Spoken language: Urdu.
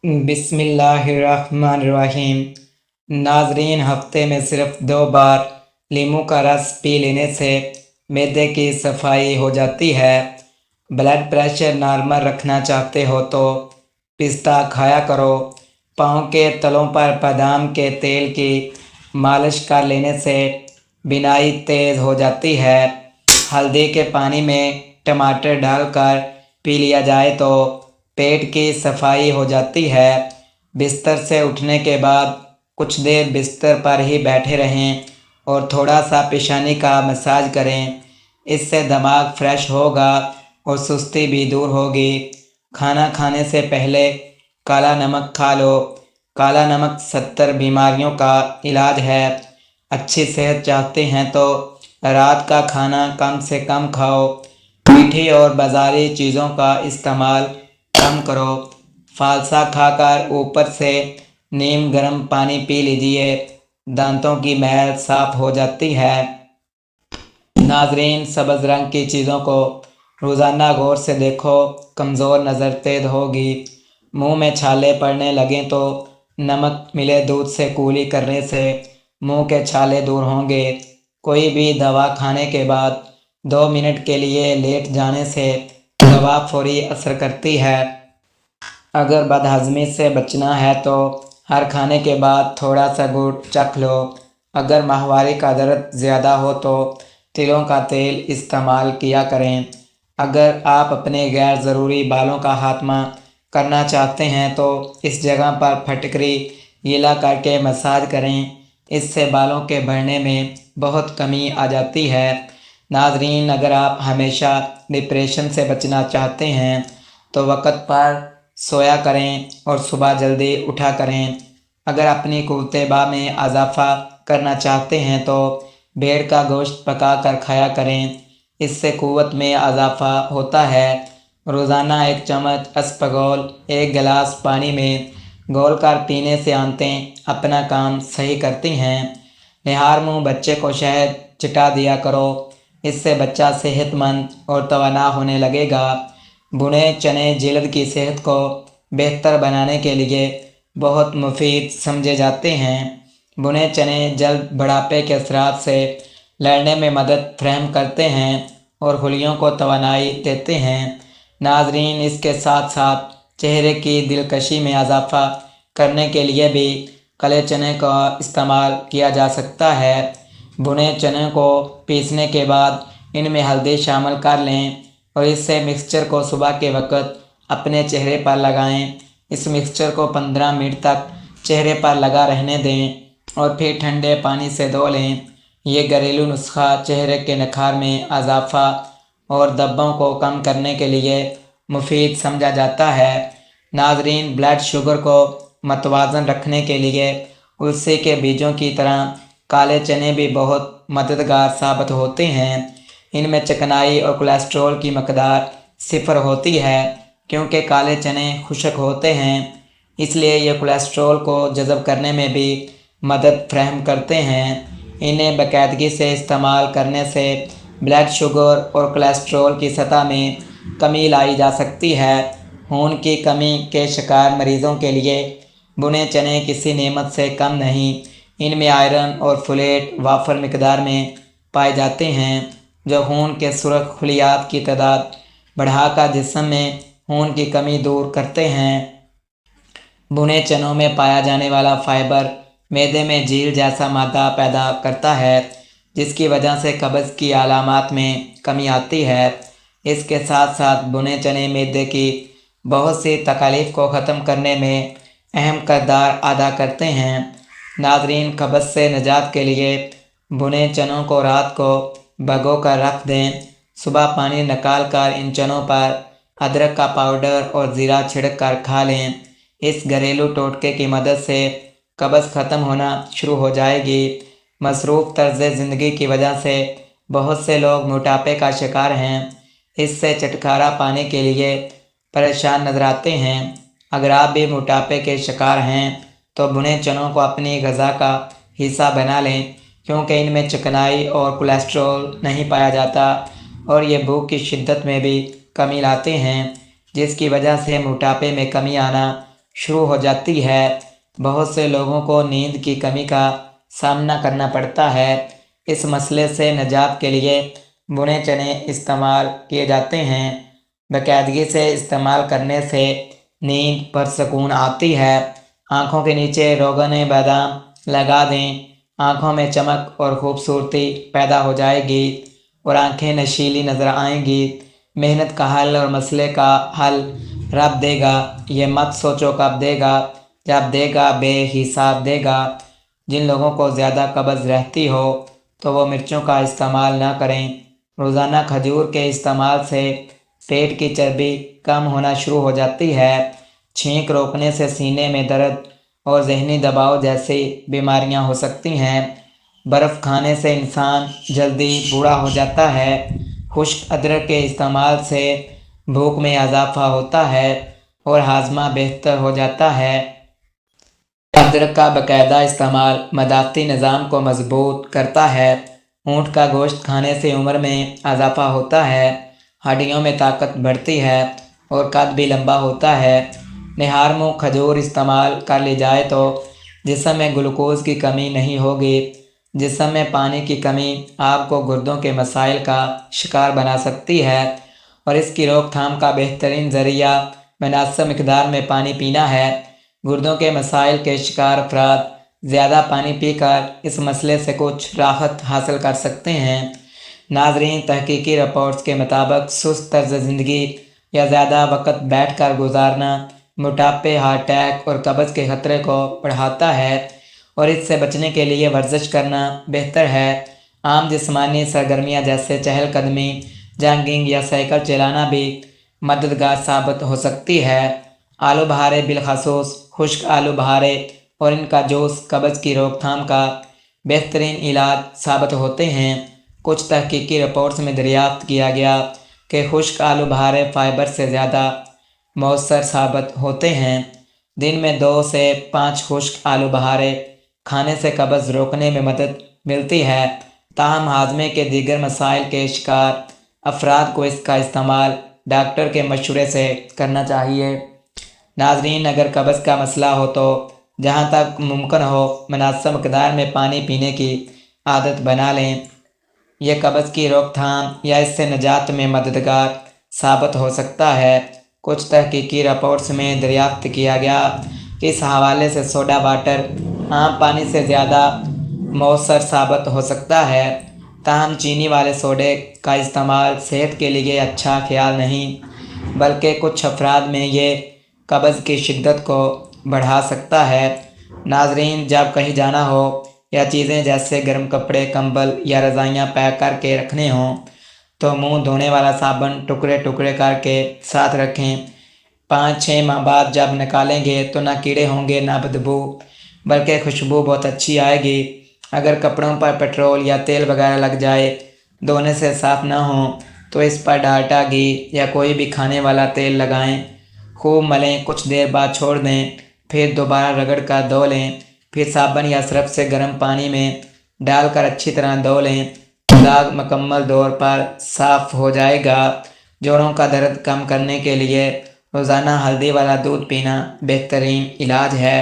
بسم اللہ الرحمن الرحیم۔ ناظرین، ہفتے میں صرف 2 بار لیموں کا رس پی لینے سے معدے کی صفائی ہو جاتی ہے۔ بلڈ پریشر نارمل رکھنا چاہتے ہو تو پستہ کھایا کرو۔ پاؤں کے تلوں پر بادام کے تیل کی مالش کر لینے سے بینائی تیز ہو جاتی ہے۔ ہلدی کے پانی میں ٹماٹر ڈال کر پی لیا جائے تو پیٹ کی صفائی ہو جاتی ہے۔ بستر سے اٹھنے کے بعد کچھ دیر بستر پر ہی بیٹھے رہیں اور تھوڑا سا پیشانی کا مساج کریں۔ اس سے دماغ فریش ہوگا اور سستی بھی دور ہوگی۔ کھانا کھانے سے پہلے کالا نمک کھا لو۔ کالا نمک 70 بیماریوں کا علاج ہے۔ اچھی صحت چاہتے ہیں تو رات کا کھانا کم سے کم کھاؤ۔ میٹھی اور بازاری چیزوں کا استعمال کم کرو۔ فالسا کھا کر اوپر سے نیم گرم پانی پی لیجئے، دانتوں کی میل صاف ہو جاتی ہے۔ ناظرین، سبز رنگ کی چیزوں کو روزانہ غور سے دیکھو، کمزور نظر تیز ہوگی۔ منہ میں چھالے پڑنے لگیں تو نمک ملے دودھ سے کولی کرنے سے منہ کے چھالے دور ہوں گے۔ کوئی بھی دوا کھانے کے بعد 2 منٹ کے لیے لیٹ جانے سے دوا فوری اثر کرتی ہے۔ اگر بدہضمی سے بچنا ہے تو ہر کھانے کے بعد تھوڑا سا گڑ چکھ لو۔ اگر ماہواری کا درد زیادہ ہو تو تلوں کا تیل استعمال کیا کریں۔ اگر آپ اپنے غیر ضروری بالوں کا خاتمہ کرنا چاہتے ہیں تو اس جگہ پر پھٹکری گیلا کر کے مساج کریں۔ اس سے بالوں کے بڑھنے میں بہت کمی آ جاتی ہے۔ ناظرین، اگر آپ ہمیشہ ڈپریشن سے بچنا چاہتے ہیں تو وقت پر سویا کریں اور صبح جلدی اٹھا کریں۔ اگر اپنی قوت باہ میں اضافہ کرنا چاہتے ہیں تو بھیڑ کا گوشت پکا کر کھایا کریں، اس سے قوت میں اضافہ ہوتا ہے۔ روزانہ 1 چمچ اسپغول 1 گلاس پانی میں گھول کر پینے سے آنتیں اپنا کام صحیح کرتی ہیں۔ نہار منہ بچے کو شہد چٹا دیا کرو، اس سے بچہ صحت مند اور توانا ہونے لگے گا۔ بھنے چنے جلد کی صحت کو بہتر بنانے کے لیے بہت مفید سمجھے جاتے ہیں۔ بھنے چنے جلد بڑھاپے کے اثرات سے لڑنے میں مدد فراہم کرتے ہیں اور خلیوں کو توانائی دیتے ہیں۔ ناظرین، اس کے ساتھ ساتھ چہرے کی دلکشی میں اضافہ کرنے کے لیے بھی کالے چنے کا استعمال کیا جا سکتا ہے۔ بھنے چنے کو پیسنے کے بعد ان میں ہلدی شامل کر لیں اور اس سے مکسچر کو صبح کے وقت اپنے چہرے پر لگائیں۔ اس مکسچر کو 15 منٹ تک چہرے پر لگا رہنے دیں اور پھر ٹھنڈے پانی سے دھو لیں۔ یہ گھریلو نسخہ چہرے کے نکھار میں اضافہ اور دبوں کو کم کرنے کے لیے مفید سمجھا جاتا ہے۔ ناظرین، بلڈ شوگر کو متوازن رکھنے کے لیے السی کے بیجوں کی طرح کالے چنے بھی بہت مددگار ثابت ہوتے ہیں۔ ان میں چکنائی اور کولیسٹرول کی مقدار 0 ہوتی ہے۔ کیونکہ کالے چنے خشک ہوتے ہیں، اس لیے یہ کولیسٹرول کو جذب کرنے میں بھی مدد فراہم کرتے ہیں۔ انہیں باقاعدگی سے استعمال کرنے سے بلڈ شوگر اور کولیسٹرول کی سطح میں کمی لائی جا سکتی ہے۔ خون کی کمی کے شکار مریضوں کے لیے بھنے چنے کسی نعمت سے کم نہیں۔ ان میں آئرن اور فولیٹ وافر مقدار میں پائے جاتے ہیں، جو خون کے سرخ خلیات کی تعداد بڑھا کر جسم میں خون کی کمی دور کرتے ہیں۔ بھنے چنوں میں پایا جانے والا فائبر معدے میں جیل جیسا مادہ پیدا کرتا ہے، جس کی وجہ سے قبض کی علامات میں کمی آتی ہے۔ اس کے ساتھ ساتھ بھنے چنے معدے کی بہت سی تکالیف کو ختم کرنے میں اہم کردار ادا کرتے ہیں۔ ناظرین، قبض سے نجات کے لیے بھنے چنوں کو رات کو بھگو کر رکھ دیں۔ صبح پانی نکال کر ان چنوں پر ادرک کا پاؤڈر اور زیرہ چھڑک کر کھا لیں۔ اس گھریلو ٹوٹکے کی مدد سے قبض ختم ہونا شروع ہو جائے گی۔ مصروف طرز زندگی کی وجہ سے بہت سے لوگ موٹاپے کا شکار ہیں، اس سے چھٹکارا پانے کے لیے پریشان نظر آتے ہیں۔ اگر آپ بھی موٹاپے کے شکار ہیں تو بھنے چنوں کو اپنی غذا کا حصہ بنا لیں، کیونکہ ان میں چکنائی اور کولیسٹرول نہیں پایا جاتا اور یہ بھوک کی شدت میں بھی کمی لاتے ہیں، جس کی وجہ سے موٹاپے میں کمی آنا شروع ہو جاتی ہے۔ بہت سے لوگوں کو نیند کی کمی کا سامنا کرنا پڑتا ہے۔ اس مسئلے سے نجات کے لیے بنے چنے استعمال کیے جاتے ہیں۔ باقاعدگی سے استعمال کرنے سے نیند پرسکون آتی ہے۔ آنکھوں کے نیچے روغن بادام لگا دیں، آنکھوں میں چمک اور خوبصورتی پیدا ہو جائے گی اور آنکھیں نشیلی نظر آئیں گی۔ محنت کا حل اور مسئلے کا حل رب دے گا، یہ مت سوچو کب دے گا، جب دے گا بے حساب دے گا۔ جن لوگوں کو زیادہ قبض رہتی ہو تو وہ مرچوں کا استعمال نہ کریں۔ روزانہ کھجور کے استعمال سے پیٹ کی چربی کم ہونا شروع ہو جاتی ہے۔ چھینک روکنے سے سینے میں درد اور ذہنی دباؤ جیسی بیماریاں ہو سکتی ہیں۔ برف کھانے سے انسان جلدی بوڑھا ہو جاتا ہے۔ خشک ادرک کے استعمال سے بھوک میں اضافہ ہوتا ہے اور ہاضمہ بہتر ہو جاتا ہے۔ ادرک کا باقاعدہ استعمال معداتی نظام کو مضبوط کرتا ہے۔ اونٹ کا گوشت کھانے سے عمر میں اضافہ ہوتا ہے، ہڈیوں میں طاقت بڑھتی ہے اور قد بھی لمبا ہوتا ہے۔ نہار منہ کھجور استعمال کر لی جائے تو جسم میں گلوکوز کی کمی نہیں ہوگی۔ جسم میں پانی کی کمی آپ کو گردوں کے مسائل کا شکار بنا سکتی ہے اور اس کی روک تھام کا بہترین ذریعہ مناسب مقدار میں پانی پینا ہے۔ گردوں کے مسائل کے شکار افراد زیادہ پانی پی کر اس مسئلے سے کچھ راحت حاصل کر سکتے ہیں۔ ناظرین، تحقیقی رپورٹس کے مطابق سست طرز زندگی یا زیادہ وقت بیٹھ کر گزارنا موٹاپے، ہارٹ اٹیک اور قبض کے خطرے کو بڑھاتا ہے اور اس سے بچنے کے لیے ورزش کرنا بہتر ہے۔ عام جسمانی سرگرمیاں جیسے چہل قدمی، جاگنگ یا سائیکل چلانا بھی مددگار ثابت ہو سکتی ہے۔ آلو بہارے، بالخصوص خشک آلو بہارے اور ان کا جوس قبض کی روک تھام کا بہترین علاج ثابت ہوتے ہیں۔ کچھ تحقیقی رپورٹس میں دریافت کیا گیا کہ خشک آلو بہارے فائبر سے زیادہ مؤثر ثابت ہوتے ہیں۔ دن میں 2 سے 5 خشک آلو بہارے کھانے سے قبض روکنے میں مدد ملتی ہے، تاہم ہاضمے کے دیگر مسائل کے شکار افراد کو اس کا استعمال ڈاکٹر کے مشورے سے کرنا چاہیے۔ ناظرین، اگر قبض کا مسئلہ ہو تو جہاں تک ممکن ہو مناسب مقدار میں پانی پینے کی عادت بنا لیں۔ یہ قبض کی روک تھام یا اس سے نجات میں مددگار ثابت ہو سکتا ہے۔ کچھ تحقیقی رپورٹس میں دریافت کیا گیا کہ اس حوالے سے سوڈا واٹر عام پانی سے زیادہ مؤثر ثابت ہو سکتا ہے، تاہم چینی والے سوڈے کا استعمال صحت کے لیے اچھا خیال نہیں، بلکہ کچھ افراد میں یہ قبض کی شدت کو بڑھا سکتا ہے۔ ناظرین، جب کہیں جانا ہو یا چیزیں جیسے گرم کپڑے، کمبل یا رضائیاں پیک کر کے رکھنے ہوں تو منہ دھونے والا صابن ٹکڑے ٹکڑے کر کے ساتھ رکھیں۔ 5-6 ماہ بعد جب نکالیں گے تو نہ کیڑے ہوں گے نہ بدبو، بلکہ خوشبو بہت اچھی آئے گی۔ اگر کپڑوں پر پیٹرول یا تیل وغیرہ لگ جائے، دھونے سے صاف نہ ہوں تو اس پر ڈالٹا، گھی یا کوئی بھی کھانے والا تیل لگائیں، خوب ملیں، کچھ دیر بعد چھوڑ دیں، پھر دوبارہ رگڑ کر دھو لیں، پھر صابن یا سرف سے گرم پانی میں ڈال کر اچھی طرح دھو لیں۔ داغ مکمل طور پر صاف ہو جائے گا۔ جوڑوں کا درد کم کرنے کے لیے روزانہ ہلدی والا دودھ پینا بہترین علاج ہے۔